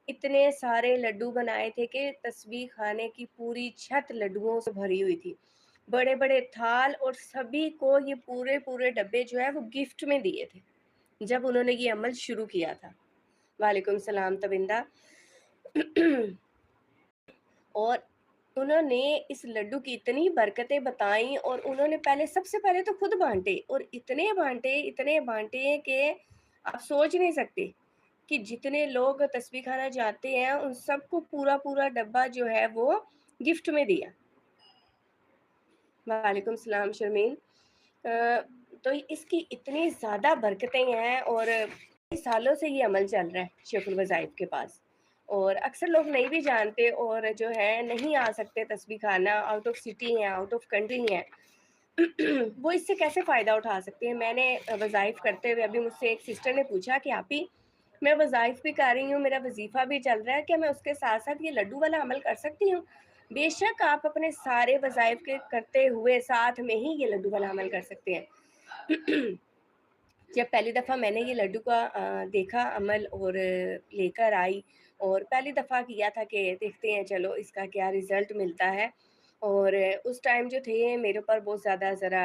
इतने सारे लड्डू बनाए थे कि तस्बीह खाने की पूरी छत लड्डुओं से भरी हुई थी, बड़े बड़े थाल, और सभी को ये पूरे पूरे डब्बे जो है वो गिफ्ट में दिए थे जब उन्होंने ये अमल शुरू किया था। वालेकुम सलाम तबिंदा। और उन्होंने इस लड्डू की इतनी बरकतें बताई, और उन्होंने पहले, सबसे पहले तो खुद बांटे, और इतने बांटे कि आप सोच नहीं सकते कि जितने लोग तस्बीह खाना जाते हैं उन सबको पूरा पूरा डब्बा जो है वो गिफ्ट में दिया। वालेकुम सलाम शर्मीन। तो इसकी इतनी ज़्यादा बरकतें हैं, और कई सालों से ये अमल चल रहा है शेखुल वज़ाइफ के पास, और अक्सर लोग नहीं भी जानते, और जो है नहीं आ सकते तस्बीह खाना, आउट ऑफ सिटी हैं, आउट ऑफ कंट्री हैं। वो इससे कैसे फ़ायदा उठा सकते हैं? मैंने वज़ाइफ करते हुए अभी मुझसे एक सिस्टर ने पूछा कि आप ही, मैं वज़ाइफ भी कर रही हूँ, मेरा वज़ीफ़ा भी चल रहा है, क्या मैं उसके साथ-साथ ये लड्डू वाला अमल कर सकती हूँ? बेशक आप अपने सारे वज़ाइफ के करते हुए साथ में ही ये लड्डू वाला अमल कर सकते हैं। जब पहली दफ़ा मैंने ये लड्डू का देखा अमल, और लेकर आई, और पहली दफ़ा किया था कि देखते हैं चलो इसका क्या रिज़ल्ट मिलता है। और उस टाइम जो थे मेरे ऊपर बहुत ज़्यादा ज़रा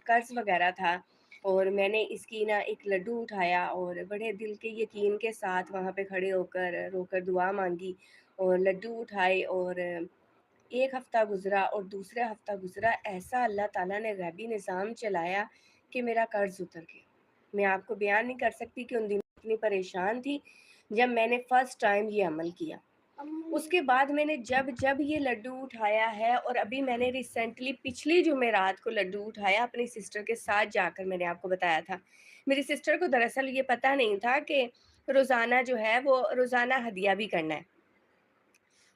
कर्ज़ वग़ैरह था, और मैंने इसकी ना एक लड्डू उठाया और बड़े दिल के यकीन के साथ वहाँ पे खड़े होकर रोकर दुआ मांगी, और लड्डू उठाए, और एक हफ़्ता गुज़रा और दूसरा हफ़्ता गुज़रा, ऐसा अल्लाह ताला ने गैबी निज़ाम चलाया कि मेरा कर्ज़ उतर गया। मैं आपको बयान नहीं कर सकती कि उन दिनों इतनी परेशान थी जब मैंने फ़र्स्ट टाइम ये अमल किया। उसके बाद मैंने जब ये लड्डू उठाया है, और अभी मैंने रिसेंटली पिछली जुमेरात को लड्डू उठाया अपनी सिस्टर के साथ जाकर, मैंने आपको बताया था। मेरी सिस्टर को दरअसल ये पता नहीं था कि रोज़ाना जो है वो रोज़ाना हदिया भी करना है।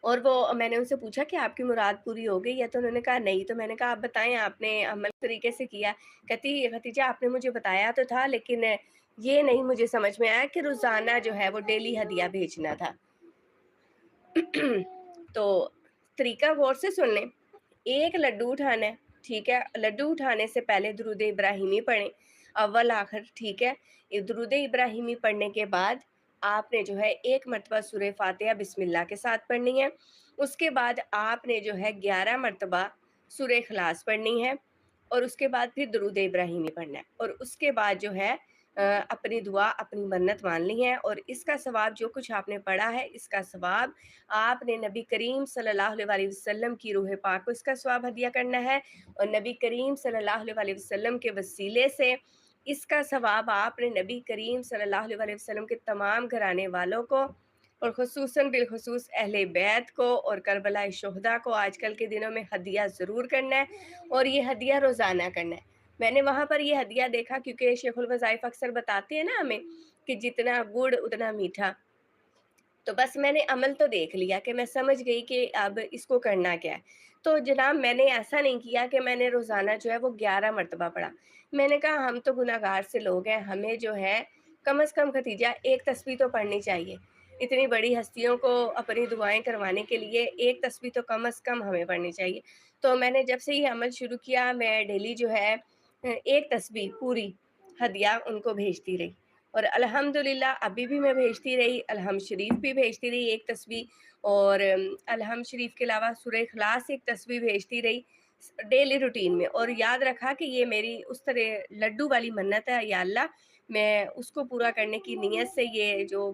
और वो मैंने उनसे पूछा कि आपकी मुराद पूरी हो गई है? तो उन्होंने कहा नहीं। तो मैंने कहा आप बताएँ आपने अमल तरीके से किया? कहती खतीजा आपने मुझे बताया तो था, लेकिन ये नहीं मुझे समझ में आया कि रोज़ाना जो है वो डेली हदिया भेजना था। तो तरीका गौर से सुन लें। एक लड्डू उठाना है, ठीक है? लड्डू उठाने से पहले दुरूद इब्राहिमी पढ़ें, अव्वल आखिर, ठीक है? ये दुरूद इब्राहिमी पढ़ने के बाद आपने जो है एक मरतबा सूरह फातिहा बिस्मिल्लाह के साथ पढ़नी है। उसके बाद आपने जो है 11 मरतबा सूरह इखलास पढ़नी है, और उसके बाद फिर दुरूद इब्राहिमी पढ़ना है, और उसके बाद जो है अपनी दुआ, अपनी मन्नत माननी है, और इसका सवाब जो कुछ आपने पढ़ा है, इसका सवाब आपने नबी करीम सल्लल्लाहु अलैहि वसल्लम की रूह पाक को इसका सवाब हदिया करना है, और नबी करीम सल्लल्लाहु अलैहि वसल्लम के वसीले से इसका सवाब आपने नबी करीम सल्लल्लाहु अलैहि वसल्लम के तमाम घराने वालों को, और ख़ुसूसन बिलख़ुसूस अहले बैत को और करबला शुहदा को आजकल के दिनों में हदिया ज़रूर करना है, और ये हदिया रोज़ाना करना है। मैंने वहाँ पर ये हदिया देखा, क्योंकि शेखुल वज़ाइफ़ अक्सर बताते हैं ना हमें कि जितना गुड़ उतना मीठा। तो बस मैंने अमल तो देख लिया कि मैं समझ गई कि अब इसको करना क्या है। तो जनाब मैंने ऐसा नहीं किया कि मैंने रोज़ाना जो है वो 11 मरतबा पढ़ा। मैंने कहा हम तो गुनहगार से लोग हैं, हमें जो है कम से कम खतीजा एक तस्बीह तो पढ़नी चाहिए। इतनी बड़ी हस्तियों को अपनी दुआएँ करवाने के लिए एक तस्बीह तो कम से कम हमें पढ़नी चाहिए। तो मैंने जब से ये अमल शुरू किया, मैं डेली जो है एक तस्बीह पूरी हदिया उनको भेजती रही। और अल्हम्दुलिल्लाह अभी भी मैं भेजती रही, अलहम शरीफ भी भेजती रही एक तस्बीह, और अलहम शरीफ के अलावा सूरह इखलास एक तस्बीह भेजती रही डेली रूटीन में, और याद रखा कि ये मेरी उस तरह लड्डू वाली मन्नत है, या अल्लाह मैं उसको पूरा करने की नीयत से ये जो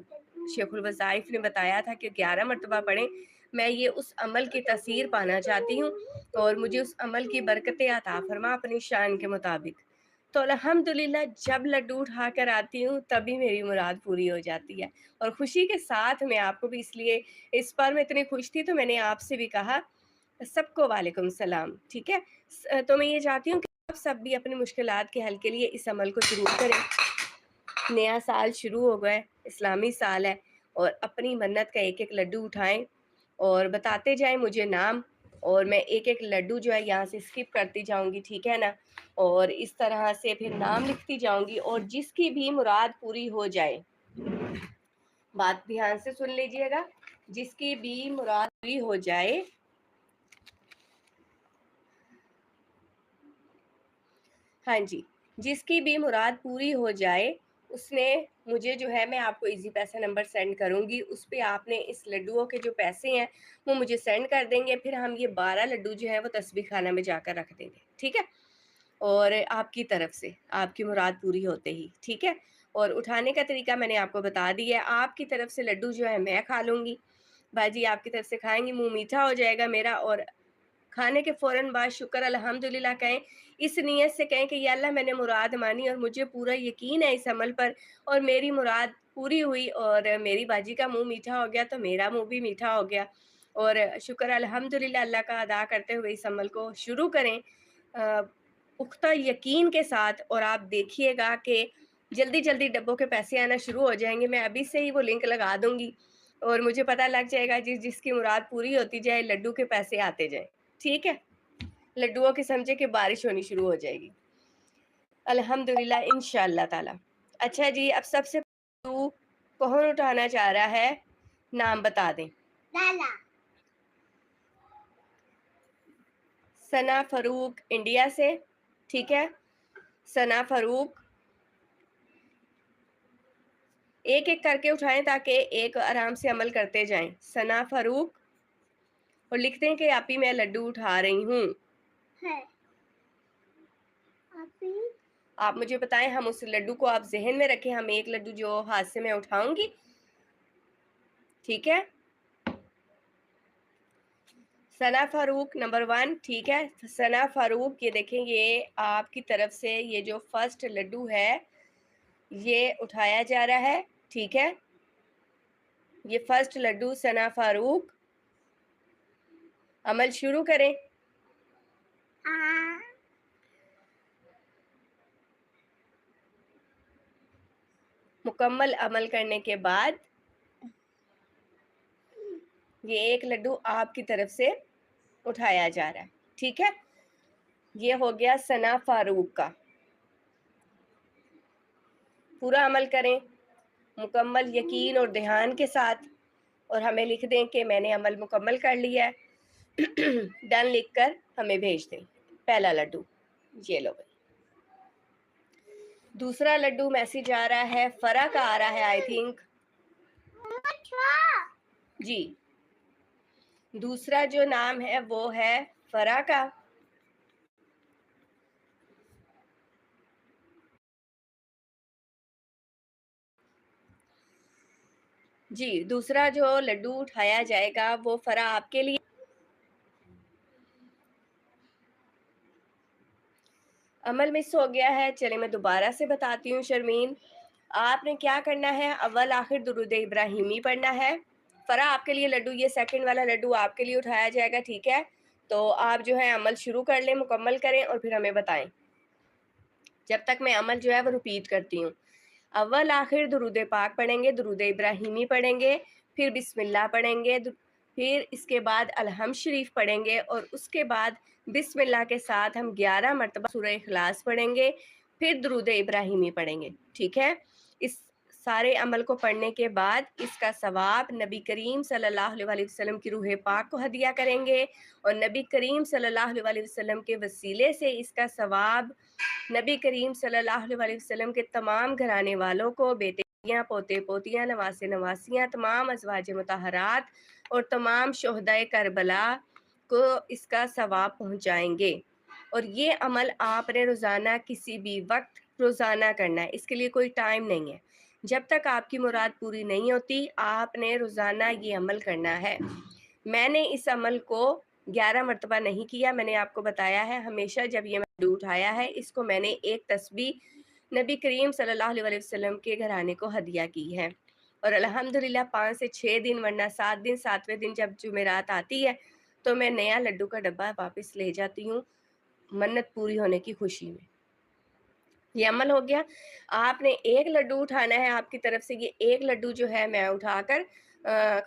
शेखुल वज़ाइफ ने बताया था कि 11 मरतबा पढ़ें, मैं ये उस अमल की तसीर पाना चाहती हूँ, और मुझे उस अमल की बरकतें अता फरमा अपनी शान के मुताबिक। तो अल्हम्दुलिल्लाह जब लड्डू उठा कर आती हूँ तभी मेरी मुराद पूरी हो जाती है, और खुशी के साथ मैं आपको भी, इसलिए इस बार मैं इतनी खुश थी तो मैंने आपसे भी कहा। सबको वालेकुम सलाम, ठीक है? तो मैं ये चाहती हूँ कि आप सब भी अपनी मुश्किलात के हल के लिए इस अमल को ज़रूर करें। नया साल शुरू हो गया है, इस्लामी साल है, और अपनी मन्नत का एक-एक लड्डू उठाएँ और बताते जाएँ मुझे नाम, और मैं एक-एक लड्डू जो है यहाँ से स्किप करती जाऊँगी, ठीक है ना? और इस तरह से फिर नाम लिखती जाऊँगी, और जिसकी भी मुराद पूरी हो जाए, बात ध्यान से सुन लीजिएगा, जिसकी भी मुराद पूरी हो जाए, हाँ जी, जिसकी भी मुराद पूरी हो जाए, اس نے مجھے جو ہے، میں آپ کو ایزی پیسہ نمبر سینڈ کروں گی، اس پہ آپ نے اس لڈوؤں کے جو پیسے ہیں وہ مجھے سینڈ کر دیں گے، پھر ہم یہ 12 لڈو جو ہے وہ تسبیح خانہ میں جا کر رکھ دیں گے، ٹھیک ہے؟ اور آپ کی طرف سے آپ کی مراد پوری ہوتے ہی، ٹھیک ہے؟ اور اٹھانے کا طریقہ میں نے آپ کو بتا دیا ہے، آپ کی طرف سے لڈو جو ہے میں کھا لوں گی، باجی آپ کی طرف سے کھائیں گی، منہ میٹھا ہو جائے گا میرا، اور کھانے کے فوراً بعد شکر الحمدللہ کہیں، اس نیت سے کہیں کہ یا اللہ میں نے مراد مانی اور مجھے پورا یقین ہے اس عمل پر، اور میری مراد پوری ہوئی اور میری باجی کا منہ میٹھا ہو گیا تو میرا منہ بھی میٹھا ہو گیا، اور شکر الحمدللہ اللہ کا ادا کرتے ہوئے اس عمل کو شروع کریں پختہ یقین کے ساتھ، اور آپ دیکھیے گا کہ جلدی جلدی ڈبوں کے پیسے آنا شروع ہو جائیں گے۔ میں ابھی سے ہی وہ لنک لگا دوں گی اور مجھے پتہ لگ جائے گا جس کی مراد پوری ہوتی جائے لڈو کے پیسے آتے جائیں، ٹھیک ہے؟ لڈوؤں کی سمجھے کہ بارش ہونی شروع ہو جائے گی الحمدللہ انشاءاللہ تعالی۔ اچھا جی، اب سب سے پہلے کون اٹھانا چاہ رہا ہے؟ نام بتا دیں۔ لالا ثنا فاروق انڈیا سے، ٹھیک ہے؟ ثنا فاروق، ایک ایک کر کے اٹھائیں تاکہ ایک آرام سے عمل کرتے جائیں۔ ثنا فاروق، اور لکھتے ہیں کہ آپی میں لڈو اٹھا رہی ہوں۔ آپ مجھے بتائیں، ہم اس لڈو کو آپ ذہن میں رکھیں، ہم ایک لڈو جو ہاتھ سے میں اٹھاؤں گی، ٹھیک ہے؟ ثنا فاروق نمبر 1، ٹھیک ہے؟ ثنا فاروق، یہ دیکھیں، یہ آپ کی طرف سے یہ جو فرسٹ لڈو ہے یہ اٹھایا جا رہا ہے، ٹھیک ہے؟ یہ فرسٹ لڈو ثنا فاروق، عمل شروع کریں۔ مکمل عمل کرنے کے بعد یہ ایک لڈو آپ کی طرف سے اٹھایا جا رہا ہے، ٹھیک ہے؟ یہ ہو گیا ثنا فاروق کا۔ پورا عمل کریں مکمل یقین اور دھیان کے ساتھ، اور ہمیں لکھ دیں کہ میں نے عمل مکمل کر لیا ہے، ڈن لکھ کر ہمیں بھیج دیں۔ پہلا لڈو یہ لو بھائی۔ دوسرا لڈو میسج آ رہا ہے، فرا کا آ رہا ہے آئی تھنک، جی دوسرا جو نام ہے وہ ہے فرا کا۔ جی دوسرا جو لڈو اٹھایا جائے گا وہ فرا آپ کے لیے۔ عمل مس ہو گیا ہے، چلے میں دوبارہ سے بتاتی ہوں شرمین، آپ نے کیا کرنا ہے، اول آخر درود ابراہیمی پڑھنا ہے۔ فرا آپ کے لیے لڈو، یہ سیکنڈ والا لڈو آپ کے لیے اٹھایا جائے گا، ٹھیک ہے؟ تو آپ جو ہے عمل شروع کر لیں، مکمل کریں اور پھر ہمیں بتائیں، جب تک میں عمل جو ہے وہ ریپیٹ کرتی ہوں۔ اول آخر درود پاک پڑھیں گے، درود ابراہیمی پڑھیں گے، پھر بسم اللہ پڑھیں گے، پھر اس کے بعد الحمد شریف پڑھیں گے، اور اس کے بعد بسم اللہ کے ساتھ ہم 11 مرتبہ سورہ اخلاص پڑھیں گے، پھر درود ابراہیمی پڑھیں گے، ٹھیک ہے؟ اس سارے عمل کو پڑھنے کے بعد اس کا ثواب نبی کریم صلی اللہ علیہ وسلم کی روح پاک کو ہدیہ کریں گے، اور نبی کریم صلی اللہ علیہ وسلم کے وسیلے سے اس کا ثواب نبی کریم صلی اللہ علیہ وسلم کے تمام گھرانے والوں کو، بیٹیاں، پوتے پوتیاں، نواسے نواسیاں، تمام ازواج مطہرات اور تمام شہدائے کربلا کو اس کا ثواب پہنچائیں گے۔ اور یہ عمل آپ نے روزانہ کسی بھی وقت روزانہ کرنا ہے، اس کے لیے کوئی ٹائم نہیں ہے، جب تک آپ کی مراد پوری نہیں ہوتی آپ نے روزانہ یہ عمل کرنا ہے۔ میں نے اس عمل کو 11 مرتبہ نہیں کیا، میں نے آپ کو بتایا ہے، ہمیشہ جب یہ لڈو اٹھایا ہے اس کو میں نے ایک تسبیح نبی کریم صلی اللہ علیہ وسلم کے گھرانے کو ہدیہ کی ہے، اور الحمدللہ 5 سے 6 دن ورنہ 7 دن، 7ویں دن جب جمعرات آتی ہے تو میں نیا لڈو کا ڈبہ واپس لے جاتی ہوں منت پوری ہونے کی خوشی میں۔ یہ عمل ہو گیا۔ آپ نے ایک لڈو اٹھانا ہے، آپ کی طرف سے یہ ایک لڈو جو ہے میں اٹھا کر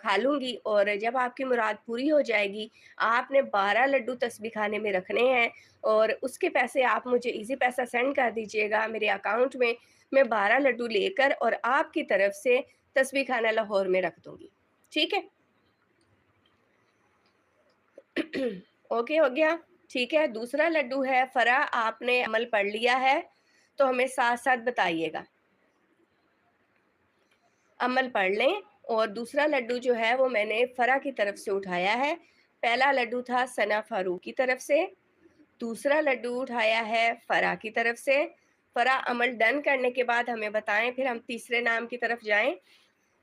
کھا لوں گی، اور جب آپ کی مراد پوری ہو جائے گی آپ نے 12 لڈو تسبیح خانے میں رکھنے ہیں، اور اس کے پیسے آپ مجھے ایزی پیسہ سینڈ کر دیجئے گا میرے اکاؤنٹ میں، میں 12 لڈو لے کر اور آپ کی طرف سے تسبیح خانہ لاہور میں رکھ دوں گی، ٹھیک ہے؟ اوکے ہو گیا، ٹھیک ہے؟ دوسرا لڈو ہے فرا، آپ نے عمل پڑھ لیا ہے تو ہمیں ساتھ ساتھ بتائیے گا۔ अमल पढ़ लें। और दूसरा लड्डू जो है वो मैंने फरा की तरफ से उठाया है। पहला लड्डू था सना फारूक की तरफ से, दूसरा लड्डू उठाया है फरा की तरफ से। फरा अमल डन करने के बाद हमें बताएं, फिर हम तीसरे नाम की तरफ जाएं।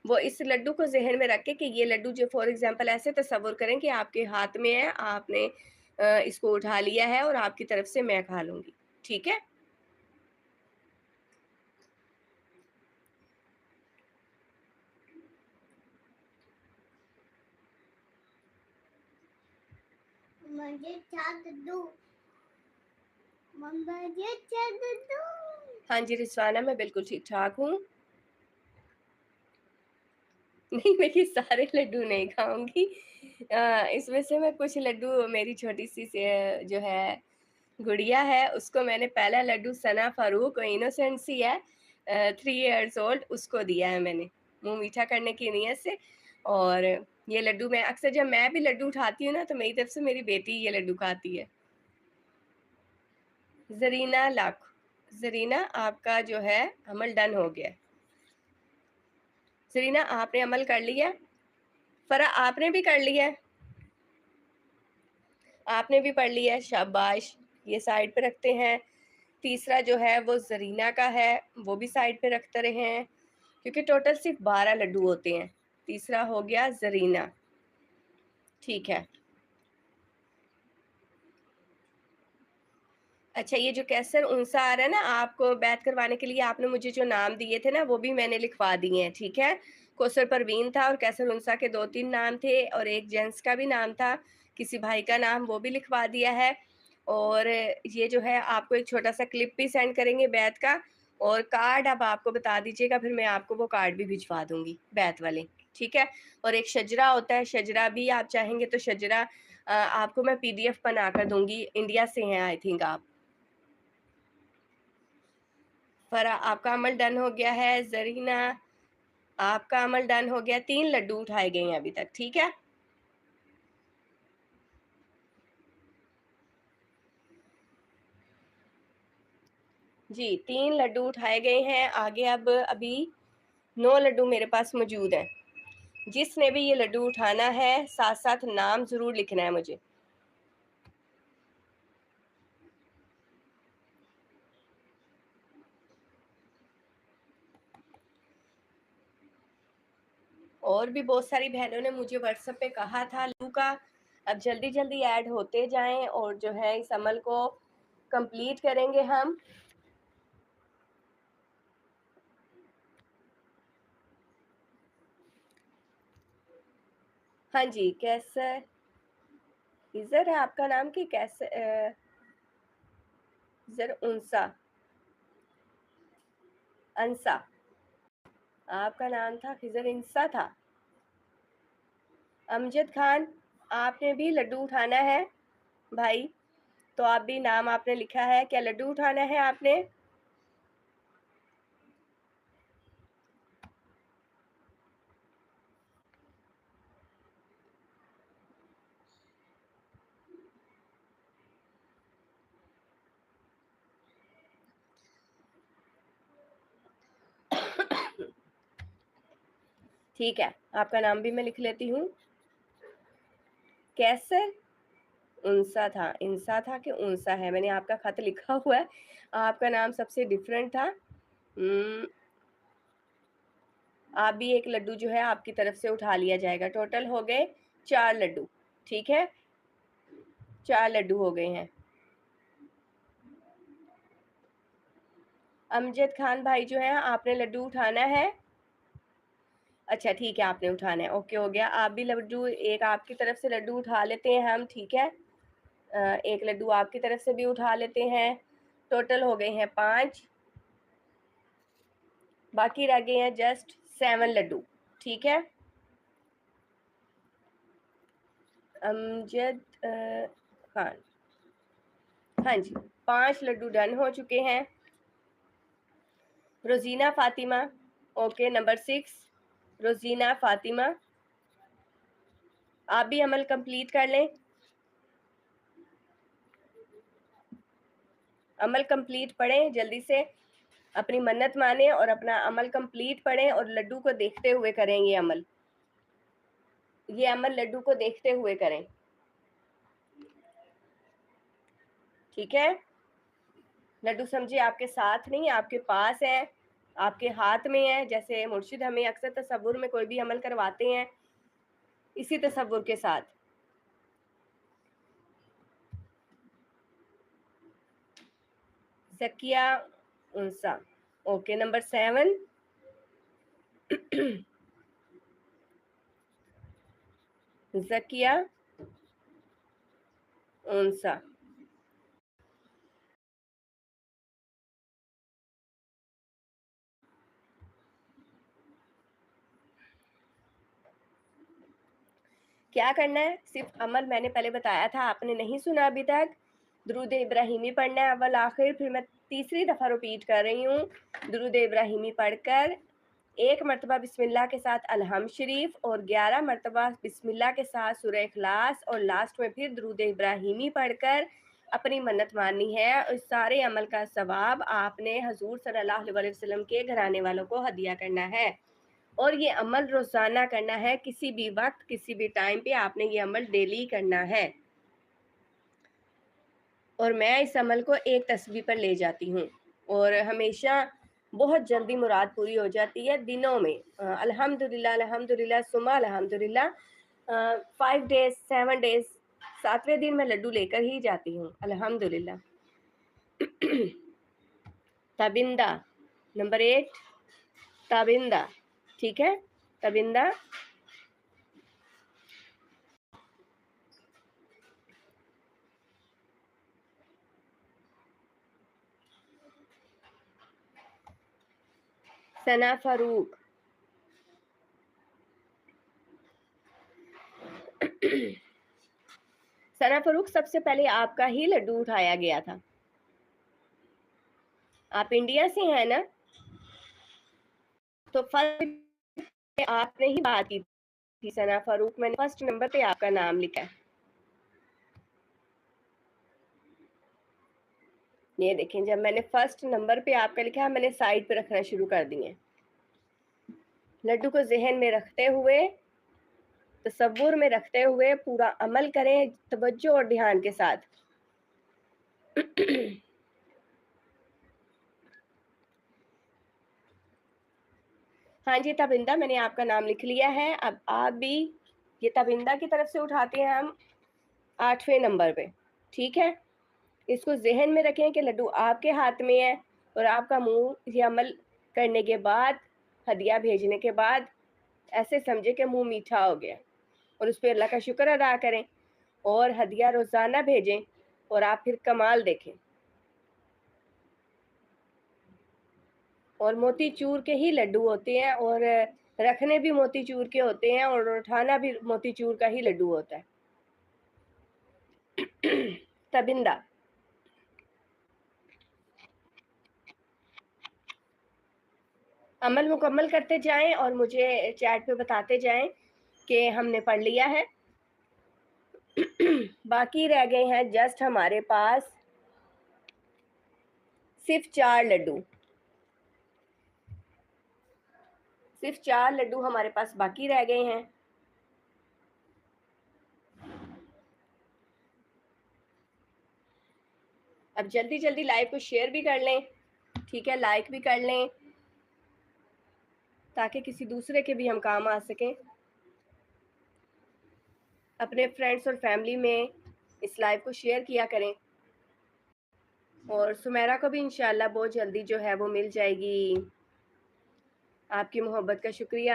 वो इस लड्डू को जहन में रख के कि ये लड्डू जो फॉर एग्जांपल ऐसे तसव्वुर करें कि आपके हाथ में है, आपने इसको उठा लिया है और आपकी तरफ से मैं खा लूंगी, ठीक है। हाँ जी रिजवाना, मैं बिल्कुल ठीक ठाक हूँ। नहीं, मैं ये सारे लड्डू नहीं खाऊंगी। इसमें से मैं कुछ लड्डू, मेरी छोटी सी से जो है गुड़िया है, उसको मैंने पहला लड्डू सना फारूक, इनोसेंट सी है, 3 years old, उसको दिया है मैंने मुंह मीठा करने की नीयत से। और ये लड्डू मैं अक्सर, जब मैं भी लड्डू उठाती हूँ ना, तो मेरी तरफ से मेरी बेटी ये लड्डू खाती है। जरीना लाख, जरीना आपका जो है अमल डन हो गया। जरीना आपने अमल कर लिया, फरा आपने भी कर लिया, आपने भी पढ़ लिया, शाबाश। ये साइड पे रखते हैं। तीसरा जो है वो जरीना का है, वो भी साइड पे रखते रहे हैं, क्योंकि टोटल सिर्फ 12 लड्डू होते हैं। तीसरा हो गया जरीना, ठीक है। अच्छा, ये जो कैसर उनसा आ रहा है ना, आपको बैत करवाने के लिए आपने मुझे जो नाम दिए थे ना, वो भी मैंने लिखवा दिए हैं, ठीक है। कौसर परवीन था और कैसर उनसा के 2-3 नाम थे, और एक जेंट्स का भी नाम था, किसी भाई का नाम, वो भी लिखवा दिया है। और ये जो है आपको एक छोटा सा क्लिप भी सेंड करेंगे बैत का, और कार्ड अब आपको बता दीजिएगा, फिर मैं आपको वो कार्ड भी भिजवा दूंगी बैत वाले, ठीक है। और एक शजरा होता है, शजरा भी आप चाहेंगे तो शजरा आपको मैं PDF बना कर दूंगी, इंडिया से हैं आई थिंक आप। फरा आपका अमल डन हो गया है, जरीना आपका अमल डन हो गया। 3 लड्डू उठाए गए हैं अभी तक, ठीक है। जी 3 लड्डू उठाए गए हैं। आगे अब अभी 9 लड्डू मेरे पास मौजूद हैं। जिसने भी ये लड्डू उठाना है, साथ साथ नाम जरूर लिखना है मुझे। और भी बहुत सारी बहनों ने मुझे व्हाट्सएप पे कहा था लड्डू का, अब जल्दी जल्दी ऐड होते जाएं और जो है इस अमल को कंप्लीट करेंगे हम। हाँ जी, कैसे इजर है आपका नाम, कि कैसे इजर उनसा, अंसा, आपका नाम था खिजर इंसा था। अमजद खान, आपने भी लड्डू उठाना है भाई, तो आप भी नाम आपने लिखा है, क्या लड्डू उठाना है आपने? ठीक है, आपका नाम भी मैं लिख लेती हूँ। कैसर उनसा था, इंसा था कि उनसा है, मैंने आपका खत लिखा हुआ है, आपका नाम सबसे डिफरेंट था। आप भी एक लड्डू जो है आपकी तरफ से उठा लिया जाएगा। टोटल हो गए 4 लड्डू, ठीक है, 4 लड्डू हो गए हैं। अमजद खान भाई जो है, आपने लड्डू उठाना है? अच्छा ठीक है, आपने उठाना है, ओके हो गया। आप भी लड्डू, एक आपकी तरफ से लड्डू उठा लेते हैं हम, ठीक है। एक लड्डू आपकी तरफ से भी उठा लेते हैं। टोटल हो गए हैं 5, बाकी रह गए हैं जस्ट 7 लड्डू, ठीक है। अमजद खान, हाँ जी, 5 लड्डू डन हो चुके हैं। रोजीना फातिमा, ओके, नंबर 6 रोजीना फातिमा, आप भी अमल कंप्लीट कर लें। अमल कंप्लीट पढ़ें जल्दी से। اپنی منت مانیں اور اپنا عمل کمپلیٹ پڑھیں اور لڈو کو دیکھتے ہوئے کریں یہ عمل لڈو کو دیکھتے ہوئے کریں، ٹھیک ہے؟ لڈو سمجھے آپ کے ساتھ نہیں، آپ کے پاس ہے، آپ کے ہاتھ میں ہے، جیسے مرشد ہمیں اکثر تصور میں کوئی بھی عمل کرواتے ہیں، اسی تصور کے ساتھ۔ زکیہ انسا، اوکے، نمبر 7 زکیہ انسا۔ کیا کرنا ہے؟ صرف عمل میں نے پہلے بتایا تھا، آپ نے نہیں سنا ابھی تک، درود ابراہیمی پڑھنا ہے اول آخر، پھر میں تیسری دفعہ ریپیٹ کر رہی ہوں، درود ابراہیمی پڑھ کر 1 مرتبہ بسم اللہ کے ساتھ الحمد شریف اور 11 مرتبہ بسم اللہ کے ساتھ سورہ اخلاص اور لاسٹ میں پھر درود ابراہیمی پڑھ کر اپنی منت ماننی ہے، اور اس سارے عمل کا ثواب آپ نے حضور صلی اللہ علیہ وسلم کے گھرانے والوں کو ہدیہ کرنا ہے، اور یہ عمل روزانہ کرنا ہے، کسی بھی وقت کسی بھی ٹائم پہ آپ نے یہ عمل ڈیلی کرنا ہے، اور میں اس عمل کو ایک تسبیح پر لے جاتی ہوں اور ہمیشہ بہت جلدی مراد پوری ہو جاتی ہے دنوں میں، الحمدللہ الحمدللہ ثم الحمدللہ، 5 days 7 days، 7ویں دن میں لڈو لے کر ہی جاتی ہوں الحمدللہ۔ تابندہ، نمبر 8 تابندہ، ٹھیک ہے؟ تابندہ ثنا فاروق، ثنا فاروق سب سے پہلے آپ کا ہی لڈو اٹھایا گیا تھا، آپ انڈیا سے ہیں نا، تو فرسٹ آپ نے ہی بات کی تھی ثنا فاروق، میں نے فرسٹ نمبر پہ آپ کا نام لکھا ہے، یہ دیکھیں جب میں نے فرسٹ نمبر پہ آپ کا لکھا ہے، میں نے سائڈ پہ رکھنا شروع کر دیے، لڈو کو ذہن میں رکھتے ہوئے، تصور میں رکھتے ہوئے پورا عمل کریں توجہ اور دھیان کے ساتھ۔ ہاں جی تابندہ، میں نے آپ کا نام لکھ لیا ہے، اب آپ بھی یہ تابندہ کی طرف سے اٹھاتے ہیں ہم 8ویں نمبر پہ، ٹھیک ہے؟ اس کو ذہن میں رکھیں کہ لڈو آپ کے ہاتھ میں ہے، اور آپ کا منہ یہ عمل کرنے کے بعد، ہدیہ بھیجنے کے بعد ایسے سمجھے کہ منہ میٹھا ہو گیا، اور اس پہ اللہ کا شکر ادا کریں اور ہدیہ روزانہ بھیجیں، اور آپ پھر کمال دیکھیں، اور موتی چور کے ہی لڈو ہوتے ہیں، اور رکھنے بھی موتی چور کے ہوتے ہیں، اور اٹھانا بھی موتی چور کا ہی لڈو ہوتا ہے۔ تابندہ، عمل مکمل کرتے جائیں اور مجھے چیٹ پہ بتاتے جائیں کہ ہم نے پڑھ لیا ہے۔ باقی رہ گئے ہیں جسٹ ہمارے پاس صرف 4 لڈو، صرف 4 لڈو ہمارے پاس باقی رہ گئے ہیں۔ اب جلدی جلدی لائیو کو شیئر بھی کر لیں، ٹھیک ہے؟ لائک بھی کر لیں تاکہ کسی دوسرے کے بھی ہم کام آ سکیں، اپنے فرینڈس اور فیملی میں اس لائیو کو شیئر کیا کریں، اور سمیرا کو بھی انشاءاللہ بہت جلدی جو ہے وہ مل جائے گی، آپ کی محبت کا شکریہ،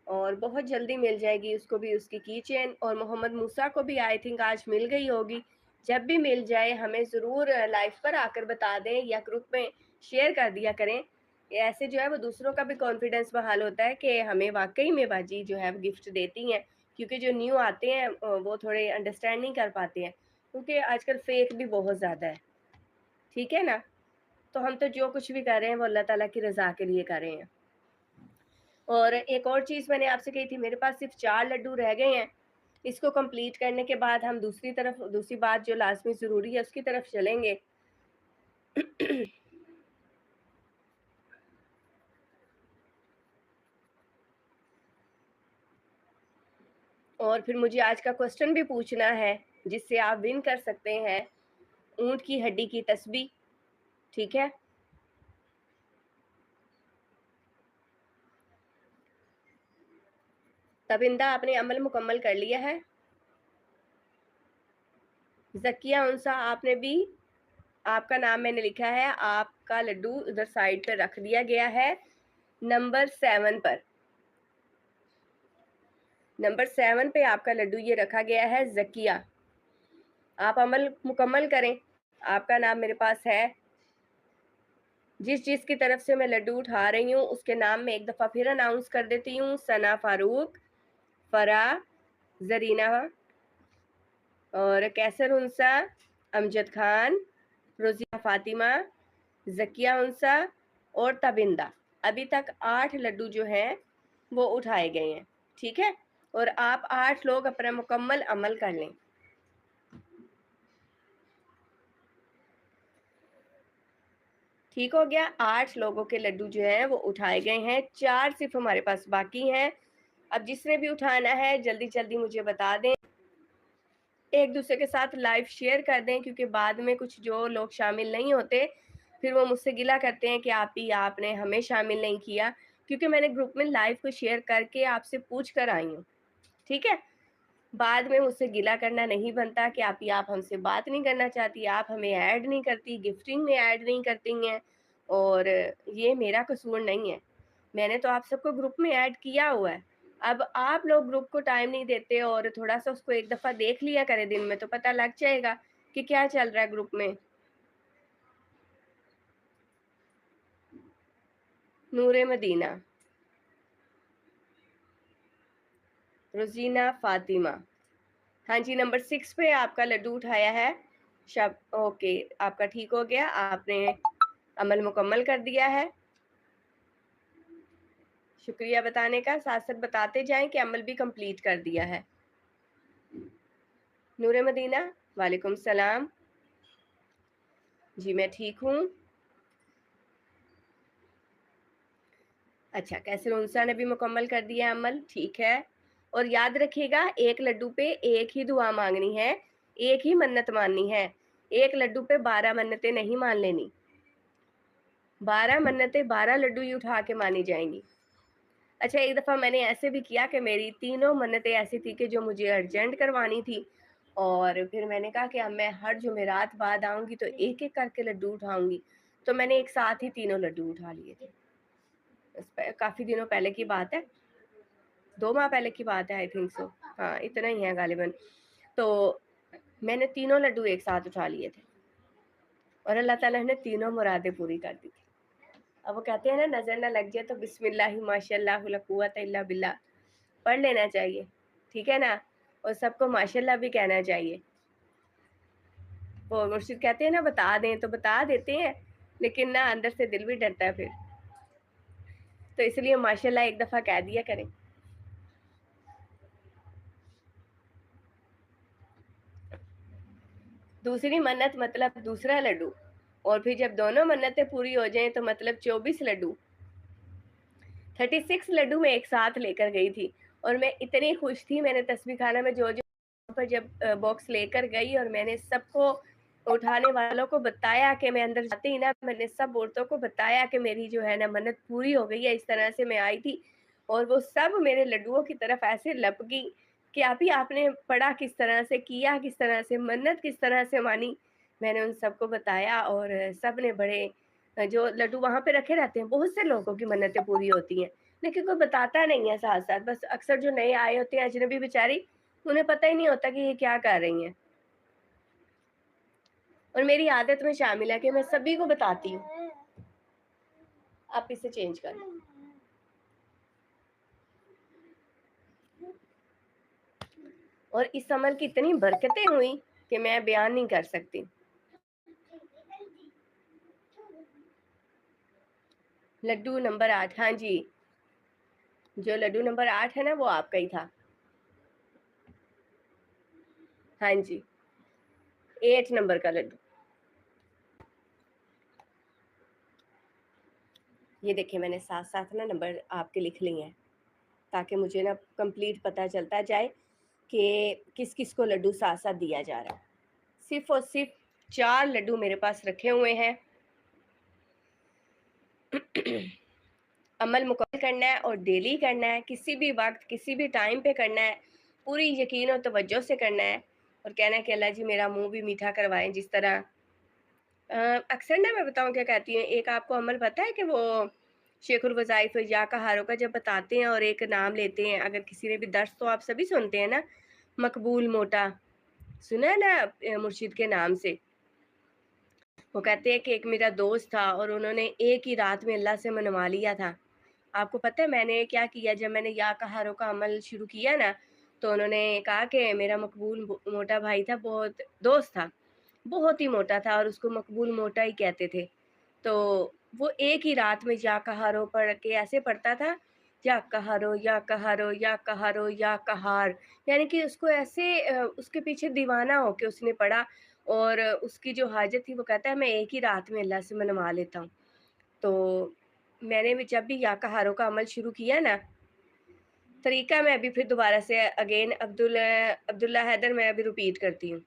اور بہت جلدی مل جائے گی اس کو بھی اس کی کی چین، اور محمد موسیٰ کو بھی آئی تھنک آج مل گئی ہوگی، جب بھی مل جائے ہمیں ضرور لائف پر آ کر بتا دیں یا گروپ میں شیئر کر دیا کریں، ایسے جو ہے وہ دوسروں کا بھی کانفیڈنس بحال ہوتا ہے کہ ہمیں واقعی میں باجی جو ہے وہ گفٹ دیتی ہیں، کیونکہ جو نیو آتے ہیں وہ تھوڑے انڈرسٹینڈ نہیں کر پاتے ہیں، کیونکہ آج کل فیک بھی بہت زیادہ ہے، ٹھیک ہے نا؟ تو ہم تو جو کچھ بھی کر رہے ہیں وہ اللہ تعالیٰ کی رضا کے لیے کر رہے ہیں۔ اور ایک اور چیز میں نے آپ سے کہی تھی، میرے پاس صرف 4 لڈو رہ گئے ہیں، اس کو کمپلیٹ کرنے کے بعد ہم دوسری بات جو لازمی ضروری ہے اس کی طرف چلیں گے۔ اور پھر مجھے آج کا کوسچن بھی پوچھنا ہے جس سے آپ ون کر سکتے ہیں اونٹ کی ہڈی کی تسبیح. ٹھیک ہے. تبندہ آپ نے عمل مکمل کر لیا ہے. زکیہ انسا آپ نے بھی، آپ کا نام میں نے لکھا ہے، آپ کا لڈو ادھر سائڈ پہ رکھ دیا گیا ہے نمبر 7 پر. نمبر 7 پہ آپ کا لڈو یہ رکھا گیا ہے زکیہ. آپ عمل مکمل کریں. آپ کا نام میرے پاس ہے. جس کی طرف سے میں لڈو اٹھا رہی ہوں اس کے نام میں ایک دفعہ پھر اناؤنس کر دیتی ہوں. ثنا فاروق، فرا، زرینہ اور کیسر انسا، امجد خان، روزیہ فاطمہ، زکیہ انسا اور تبندہ. ابھی تک 8 لڈو جو ہیں وہ اٹھائے گئے ہیں. ٹھیک ہے. اور آپ 8 لوگ اپنا مکمل عمل کر لیں. ٹھیک ہو گیا. 8 لوگوں کے لڈو جو ہیں وہ اٹھائے گئے ہیں. 4 صرف ہمارے پاس باقی ہیں. اب جس نے بھی اٹھانا ہے جلدی جلدی مجھے بتا دیں. ایک دوسرے کے ساتھ لائیو شیئر کر دیں کیونکہ بعد میں کچھ جو لوگ شامل نہیں ہوتے پھر وہ مجھ سے گلہ کرتے ہیں کہ آپ نے ہمیں شامل نہیں کیا، کیونکہ میں نے گروپ میں لائیو کو شیئر کر کے آپ سے پوچھ کر آئی ہوں. ٹھیک ہے. بعد میں مجھ سے گلہ کرنا نہیں بنتا کہ آپ ہم سے بات نہیں کرنا چاہتی، آپ ہمیں ایڈ نہیں کرتی، گفٹنگ میں ایڈ نہیں کرتی ہیں. اور یہ میرا قصور نہیں ہے. میں نے تو آپ سب کو گروپ میں ایڈ کیا ہوا ہے. اب آپ لوگ گروپ کو ٹائم نہیں دیتے اور تھوڑا سا اس کو ایک دفعہ دیکھ لیا کرے دن میں تو پتہ لگ جائے گا کہ کیا چل رہا ہے گروپ میں. نور مدینہ، روزینہ فاطمہ، ہاں جی نمبر 6 پہ آپ کا لڈو اٹھایا ہے. اوکے آپ کا ٹھیک ہو گیا. آپ نے عمل مکمل کر دیا ہے. شکریہ بتانے کا. ساتھ ساتھ بتاتے جائیں کہ عمل بھی کمپلیٹ کر دیا ہے. نور مدینہ وعلیکم السلام. جی میں ٹھیک ہوں. اچھا کیسر انسا نے بھی مکمل کر دیا عمل. ٹھیک ہے. اور یاد رکھیے گا ایک لڈو پہ ایک ہی دعا مانگنی ہے، ایک ہی منت ماننی ہے. ایک لڈو پہ 12 منتیں نہیں مان لینی. 12 منتیں 12 لڈو ہی اٹھا کے مانی جائیں گی. اچھا ایک دفعہ میں نے ایسے بھی کیا کہ میری 3 منتیں ایسی تھی کہ جو مجھے ارجنٹ کروانی تھی، اور پھر میں نے کہا کہ اب میں ہر جمعرات بعد آؤں گی تو ایک ایک کر کے لڈو اٹھاؤں گی. تو میں نے ایک ساتھ ہی 3 لڈو اٹھا لیے تھے. کافی دنوں پہلے کی بات ہے، 2 ماہ پہلے کی بات ہے آئی تھنک سو. ہاں اتنا ہی ہے غالباً. تو میں نے 3 لڈو ایک ساتھ اٹھا لیے تھے اور اللہ تعالیٰ نے 3 مرادیں پوری کر دی تھی. اب وہ کہتے ہیں نا نظر نہ لگ جائے تو بسم اللہ ماشاء اللہ لا قوت الا باللہ پڑھ لینا چاہیے. ٹھیک ہے نا. اور سب کو ماشاء اللہ بھی کہنا چاہیے. وہ مرشد کہتے ہیں نا بتا دیں تو بتا دیتے ہیں لیکن نہ اندر سے دل بھی ڈرتا ہے پھر. تو اس لیے ماشاء اللہ ایک دفعہ کہہ دیا کریں. دوسری منت مطلب دوسرا لڈو، اور پھر جب دونوں منتیں پوری ہو جائیں تو مطلب 24 لڈو. 36 لڈو میں ایک ساتھ لے کر گئی تھی اور میں اتنی خوش تھی. میں نے تسبیح خانہ میں جو پر جب باکس لے کر گئی اور میں نے سب کو اٹھانے والوں کو بتایا کہ میں اندر جاتے ہی نا میں نے سب عورتوں کو بتایا کہ میری جو ہے نا منت پوری ہو گئی ہے. اس طرح سے میں آئی تھی اور وہ سب میرے لڈوؤں کی طرف ایسے لپ گئی کہ آپ نے پڑھا کس طرح سے، کیا کس طرح سے، منت کس طرح سے مانی. میں نے ان سب کو بتایا اور سب نے بڑے، جو لڈو وہاں پہ رکھے رہتے ہیں بہت سے لوگوں کی منتیں پوری ہوتی ہیں لیکن کوئی بتاتا نہیں ہے ساتھ ساتھ. بس اکثر جو نئے آئے ہوتے ہیں اجنبی بیچاری انہیں پتہ ہی نہیں ہوتا کہ یہ کیا کر رہی ہیں. اور میری عادت میں شامل ہے کہ میں سبھی کو بتاتی ہوں. آپ اسے چینج کر لیں. اور اس عمل کی اتنی برکتیں ہوئی کہ میں بیان نہیں کر سکتی. لڈو نمبر 8، ہاں جی جو لڈو نمبر 8 ہے نا وہ آپ کا ہی تھا. ہاں جی 8 نمبر کا لڈو. یہ دیکھیں میں نے ساتھ ساتھ نا نمبر آپ کے لکھ لی ہیں تاکہ مجھے نا کمپلیٹ پتہ چلتا جائے कि किस किस को लड्डू साथ साथ दिया जा रहा है। सिर्फ और सिर्फ 4 लड्डू मेरे पास रखे हुए हैं। अमल मुकम्मल करना है और डेली करना है, किसी भी वक्त किसी भी टाइम पे करना है, पूरी यकीन और तवज्जो से करना है और कहना है कि अल्लाह जी मेरा मुंह भी मीठा करवाएं। जिस तरह अक्सर ना मैं बताऊं क्या कहती हूँ, एक आपको अमल पता है कि वो शेखुल वज़ाइफ या कहारों का जब बताते हैं और एक नाम लेते हैं, अगर किसी ने भी दर्स तो आप सभी सुनते हैं ना, मकबूल मोटा सुना है ना मुर्शिद के नाम से। वो कहते हैं कि एक मेरा दोस्त था और उन्होंने एक ही रात में अल्लाह से मनवा लिया था। आपको पता है मैंने क्या किया, जब मैंने या कहारों का अमल शुरू किया ना, तो उन्होंने कहा कि मेरा मकबूल मोटा भाई था, बहुत दोस्त था, बहुत ही मोटा था और उसको मकबूल मोटा ही कहते थे। तो वो एक ही रात में या कहारो पढ़ के ऐसे पढ़ता था, या कहारो या कहारो या कहारो या कहार, यानी कि उसको ऐसे उसके पीछे दीवाना होके उसने पढ़ा और उसकी जो हाजत थी वो कहता है मैं एक ही रात में अल्लाह से मनवा लेता हूँ। तो मैंने भी जब भी या कहारों का अमल शुरू किया ना, तरीका मैं अभी फिर दोबारा से अगेन अब्दुल्ला हैदर मैं अभी रिपीट करती हूँ।